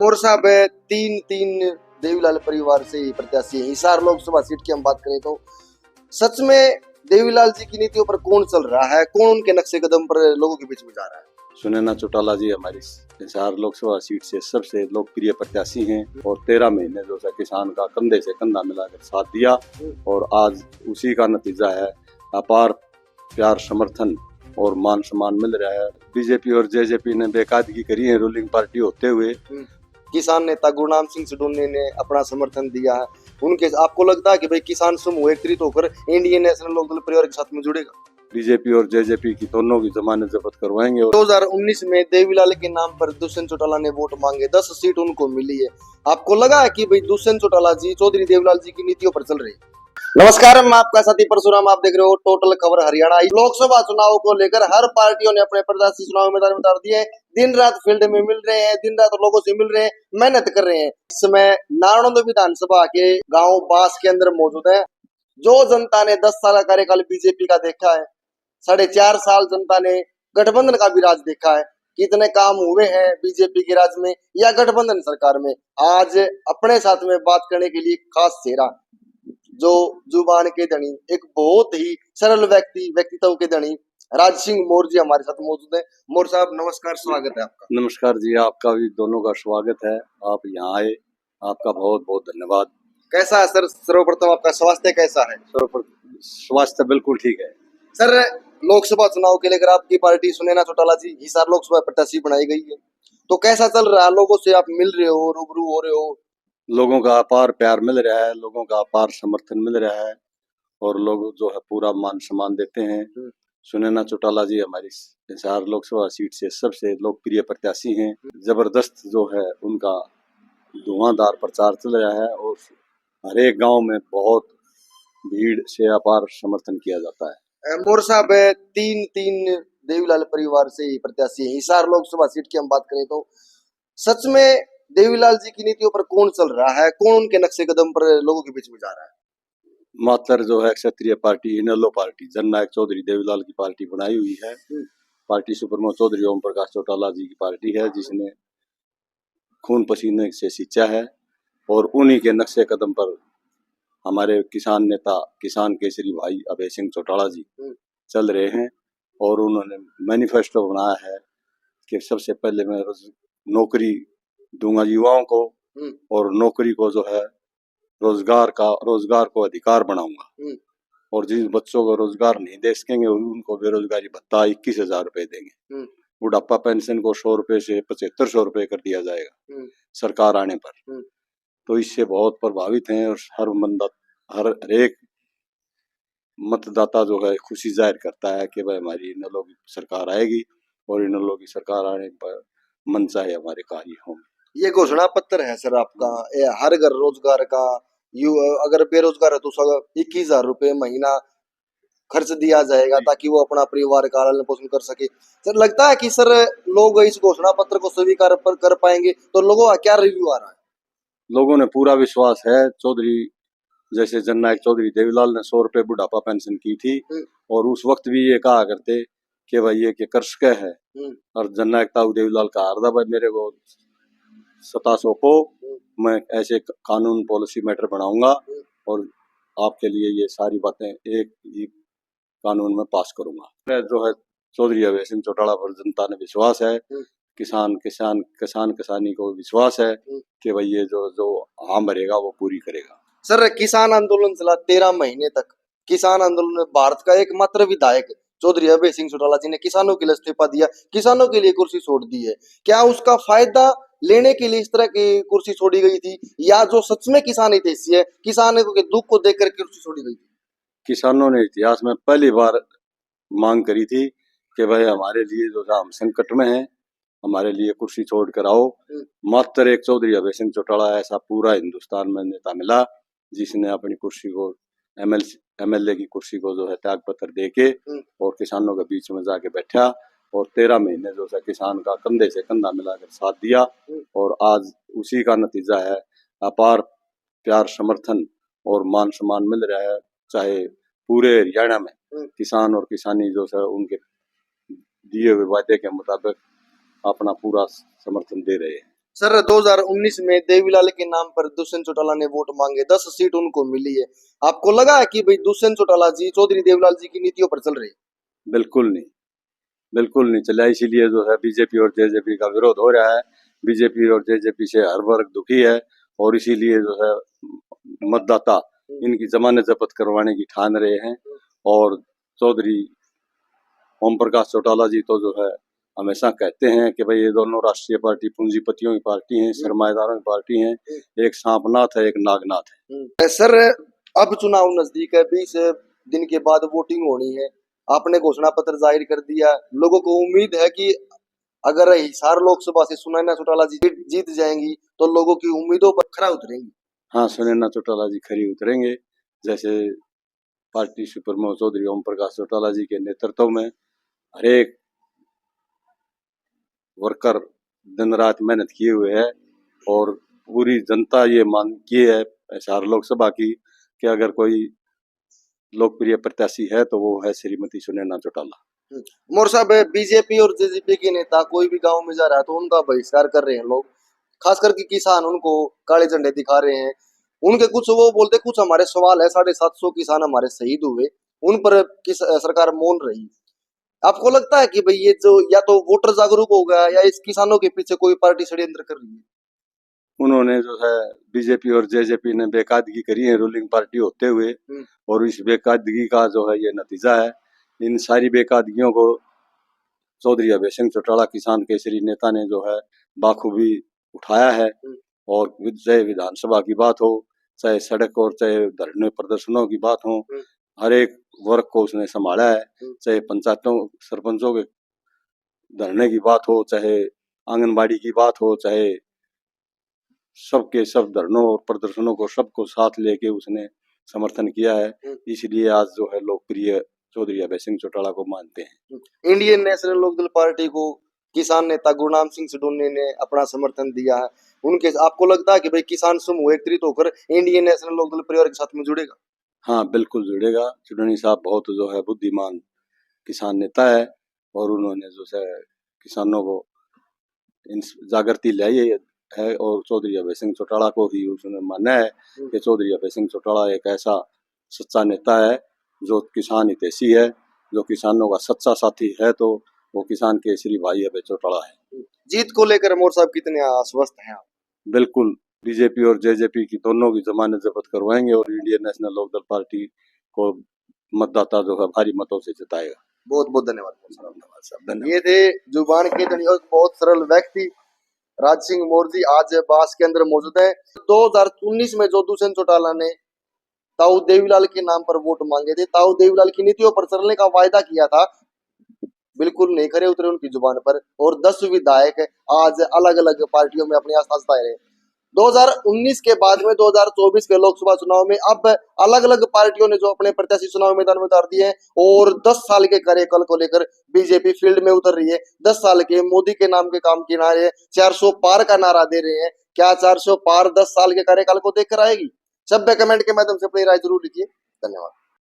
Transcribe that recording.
और साहब तीन तीन देवीलाल परिवार से ही प्रत्याशी है। हिसार लोकसभा सीट की हम बात करें तो सच में देवीलाल जी की नीतियों पर कौन चल रहा है, कौन उनके नक्शे कदम पर लोगों के बीच में जा रहा है? सुनैना चौटाला जी हमारी हिसार लोकसभा सीट से सबसे लोकप्रिय प्रत्याशी हैं और 13 महीने जो है किसान का कंधे से कंधा मिलाकर साथ दिया और आज उसी का नतीजा है। अपार प्यार, समर्थन और मान सम्मान मिल रहा है। बीजेपी और जेजेपी ने बेकायदगी करी है रूलिंग पार्टी होते हुए। किसान नेता गुरनाम सिंह सिडोनी ने अपना समर्थन दिया है। उनके आपको लगता है कि भाई किसान समूह एकत्रित होकर इंडियन नेशनल लोकदल परिवार के साथ में जुड़ेगा? बीजेपी और जेजेपी की दोनों की जमानत जब्त करवाएंगे। 2019 में देवीलाल के नाम पर दुष्यंत चौटाला ने वोट मांगे, 10 सीट उनको मिली है। आपको लगा है कि भाई दुष्यंत चौटाला जी चौधरी देवीलाल जी की नीतियों पर चल रही है? नमस्कार, मैं आपका साथी परशुराम, आप देख रहे हो टोटल खबर हरियाणा। लोकसभा चुनाव को लेकर हर पार्टियों ने अपने प्रत्याशी चुनाव मैदान में उतार दिए हैं। दिन रात फील्ड में मिल रहे हैं, दिन रात लोगों से मिल रहे हैं, मेहनत कर रहे हैं। इस समय नारायण विधानसभा के गांव बास के अंदर मौजूद है। जो जनता ने 10 साल का कार्यकाल बीजेपी का देखा है, 4.5 साल जनता ने गठबंधन का भी राज देखा है। कितने काम हुए हैं बीजेपी के राज में या गठबंधन सरकार में, आज अपने साथ में बात करने के लिए खास चेहरा, जो जुबान के धनी, एक बहुत ही सरल व्यक्तित्व के धनी राज सिंह मोर जी हमारे साथ मौजूद है। मोर साहब नमस्कार, स्वागत है आपका। नमस्कार जी, आपका भी दोनों का स्वागत है। आप यहाँ आए, आपका बहुत बहुत धन्यवाद। कैसा है सर, सर्वप्रथम आपका स्वास्थ्य कैसा है? स्वास्थ्य बिल्कुल ठीक है सर। लोकसभा चुनाव के लेकर आपकी पार्टी सुनैना चौटाला जी हिसार लोकसभा प्रत्याशी बनाई गई है, तो कैसा चल रहा है? लोगों से आप मिल रहे हो, रूबरू हो रहे हो? लोगों का अपार प्यार मिल रहा है, लोगों का अपार समर्थन मिल रहा है और लोग जो है पूरा मान सम्मान देते हैं। सुनैना चौटाला जी हमारी हिसार लोकसभा सीट से सबसे लोकप्रिय प्रत्याशी हैं। जबरदस्त जो है उनका धुआंधार प्रचार चल रहा है और हर एक गांव में बहुत भीड़ से अपार समर्थन किया जाता है। मोर साहब तीन तीन देवीलाल परिवार से ही प्रत्याशी है। हिसार लोकसभा सीट की हम बात करें तो सच में देवीलाल जी की नीतियों पर कौन चल रहा है, कौन उनके नक्शे कदम पर लोगों के बीच में जा रहा है? मात्र जो है क्षत्रिय पार्टी, इनेलो पार्टी, जननायक चौधरी देवीलाल की पार्टी बनाई हुई है। पार्टी सुप्रीमो चौधरी ओम प्रकाश चौटाला जी की पार्टी है, जिसने खून पसीने से सींचा है और उन्हीं के नक्शे कदम पर हमारे किसान नेता, किसान केसरी भाई अभय सिंह चौटाला जी चल रहे हैं और उन्होंने मैनिफेस्टो बनाया है कि सबसे पहले मैं नौकरी दूंगा युवाओं को और नौकरी को जो है रोजगार को अधिकार बनाऊंगा और जिन बच्चों को रोजगार नहीं दे सकेंगे उनको बेरोजगारी भत्ता 21,000 रुपए देंगे। बुढ़ापा पेंशन को 100 रुपए से 7500 रुपए कर दिया जाएगा सरकार आने पर। तो इससे बहुत प्रभावित हैं और हर एक मतदाता जो है खुशी जाहिर करता है कि भाई हमारी इनेलो की सरकार आएगी और इनेलो की सरकार आने पर मन चाहे हमारे कार्य होंगे। ये घोषणा पत्र है सर आपका, हर घर रोजगार का। अगर बेरोजगार है तो 21,000 रुपए महीना खर्च दिया जाएगा ताकि वो अपना परिवार का पालन पोषण कर सके। सर लगता है कि सर लोग इस घोषणा पत्र को स्वीकार कर पाएंगे, तो लोगों का क्या रिव्यू आ रहा है? लोगों ने पूरा विश्वास है। चौधरी जैसे जननायक चौधरी देवीलाल ने 100 रुपए बुढ़ापा पेंशन की थी और उस वक्त भी ये कहा करते कि भाई ये कर्षक है और जननायक ताऊ देवीलाल का हरदा भाई मेरे को सत्ता सौंपो, मैं ऐसे कानून पॉलिसी मैटर बनाऊंगा और आपके लिए ये सारी बातें एक ही कानून में पास करूंगा। जो है चौधरी अभय सिंह चौटाला पर जनता ने विश्वास है, किसानी को विश्वास है कि भाई ये जो हाँ भरेगा वो पूरी करेगा। सर किसान आंदोलन चला 13 महीने तक। किसान आंदोलन में भारत का एकमात्र विधायक चौधरी अभय सिंह चौटाला जी ने किसानों के लिए इस्तीफा दिया, किसानों के लिए कुर्सी छोड़ दी है। क्या उसका फायदा लेने के लिए इस तरह की कुर्सी छोड़ी गई थी या जो सच में किसान हितैषी है, किसानों के दुख को देख कर कुर्सी छोड़ी गई थी? किसानों ने इतिहास में पहली बार मांग करी थी कि भाई हमारे लिए जो हम संकट में है, हमारे लिए कुर्सी छोड़ कर आओ। मात्र एक चौधरी अभय सिंह चौटाला ऐसा पूरा हिंदुस्तान में नेता मिला जिसने अपनी कुर्सी को एमएलए की कुर्सी को जो है त्याग पत्र देके और किसानों के बीच में जाके बैठा और 13 महीने जो है किसान का कंधे से कंधा मिलाकर साथ दिया और आज उसी का नतीजा है। अपार प्यार, समर्थन और मान सम्मान मिल रहा है। चाहे पूरे हरियाणा में किसान और किसानी जो है उनके दिए हुए वादे के मुताबिक अपना पूरा समर्थन दे रहे हैं। सर 2019 में देवीलाल के नाम पर दुष्यंत चौटाला ने वोट मांगे, 10 सीट उनको मिली है। आपको लगा है कि भाई दुष्यंत चौटाला जी चौधरी देवीलाल जी की नीतियों पर चल रहे हैं? बिल्कुल नहीं, बिल्कुल नहीं चला। इसीलिए जो है बीजेपी और जेजेपी का विरोध हो रहा है। बीजेपी और जेजेपी से हर वर्ग दुखी है और इसीलिए जो है मतदाता इनकी जमानत जब्त करवाने की ठान रहे हैं। और चौधरी ओम प्रकाश चौटाला जी तो जो है हमेशा कहते हैं कि भाई ये दोनों राष्ट्रीय पार्टी पूंजीपतियों की पार्टी है, सरमाएदारों की पार्टी है, एक सांपनाथ है, एक नागनाथ है। सर अब चुनाव नजदीक है, 20 दिन के बाद वोटिंग होनी है। आपने घोषणा पत्र जाहिर कर दिया, लोगों को उम्मीद है कि अगर हिसार लोकसभा से सुनैना चौटाला जी जीत जाएंगी तो लोगों की उम्मीदों पर खरा उतरेंगी। हाँ, सुनैना चौटाला जी खरी उतरेंगे। जैसे पार्टी सुप्रीमो चौधरी ओम प्रकाश चौटाला जी के नेतृत्व में हरेक वर्कर दिन रात मेहनत किए हुए है और पूरी जनता ये मान की है हिसार लोकसभा की कि अगर कोई लोकप्रिय प्रत्याशी है तो वो है श्रीमती सुनैना चौटाला। मोर साहब, बीजेपी और जेजेपी के नेता कोई भी गांव में जा रहा है तो उनका बहिष्कार कर रहे हैं लोग, खास करके किसान उनको काले झंडे दिखा रहे हैं। उनके कुछ वो बोलते, कुछ हमारे सवाल है, 750 किसान हमारे शहीद हुए, उन पर किस सरकार मौन रही। आपको लगता है कि भाई ये जो या तो वोटर जागरूक हो गया या इस किसानों के पीछे कोई पार्टी षड्यंत्र कर रही है? उन्होंने जो है बीजेपी और जेजेपी ने बेकायदगी करी है रूलिंग पार्टी होते हुए और इस बेकायदगी का जो है ये नतीजा है। इन सारी बेकायदगियों को चौधरी अभय सिंह चौटाला किसान केसरी नेता ने जो है बाखूबी उठाया है। और चाहे विधानसभा की बात हो, चाहे सड़क और चाहे धरने प्रदर्शनों की बात हो, हर एक वर्ग को उसने संभाला है। चाहे पंचायतों सरपंचों के धरने की बात हो, चाहे आंगनबाड़ी की बात हो, चाहे सबके सब धरनों और प्रदर्शनों को सबको साथ लेके उसने समर्थन किया है। इसलिए आज जो है लोकप्रिय चौधरी अभय सिंह चौटाला को मानते हैं। इंडियन नेशनल लोकदल पार्टी को किसान नेता गुरनाम सिंह सिडोनी ने अपना समर्थन दिया है। उनके आपको लगता है कि भाई किसान समूह एकत्रित होकर इंडियन नेशनल लोकदल परिवार के साथ में जुड़ेगा? हाँ, बिल्कुल जुड़ेगा। सिडोनी साहब बहुत जो है बुद्धिमान किसान नेता है और उन्होंने जो है किसानों को जागृति लाई है और चौधरी अभय सिंह चौटाला को ही उसने माना है कि चौधरी अभय सिंह चौटाला एक ऐसा सच्चा नेता है जो किसान हितैषी है, जो किसानों का सच्चा साथी है। तो वो किसान केसरी भाई अभय चौटाला है। जीत को लेकर मोर साहब कितने आश्वस्त हैं आप? बिल्कुल, बीजेपी और जेजेपी की दोनों की जमानत जब्त करवाएंगे और इंडियन नेशनल लोकदल पार्टी को मतदाता जो है भारी मतों से जिताएगा। बहुत बहुत धन्यवाद। धन्यवाद साहब। ये थे जुबान के धनी और बहुत सरल व्यक्ति राज सिंह मोर जी, आज बास के अंदर मौजूद है। 2019 में जो दुष्यंत चौटाला ने ताऊ देवीलाल के नाम पर वोट मांगे थे, ताऊ देवीलाल की नीतियों पर चलने का वायदा किया था, बिल्कुल नहीं खरे उतरे उनकी जुबान पर। और 10 विधायक आज अलग अलग पार्टियों में अपनी आस्था जता रहे हैं। 2019 के बाद में 2024 के लोकसभा चुनाव में अब अलग अलग पार्टियों ने जो अपने प्रत्याशी चुनाव मैदान में उतार दिए हैं और 10 साल के कार्यकाल को लेकर बीजेपी फील्ड में उतर रही है। 10 साल के मोदी के नाम के काम के नारे, 400 पार का नारा दे रहे हैं। क्या 400 पार 10 साल के कार्यकाल को देखकर आएगी? सभ्य कमेंट के माध्यम से अपनी राय जरूर लिखिए। धन्यवाद।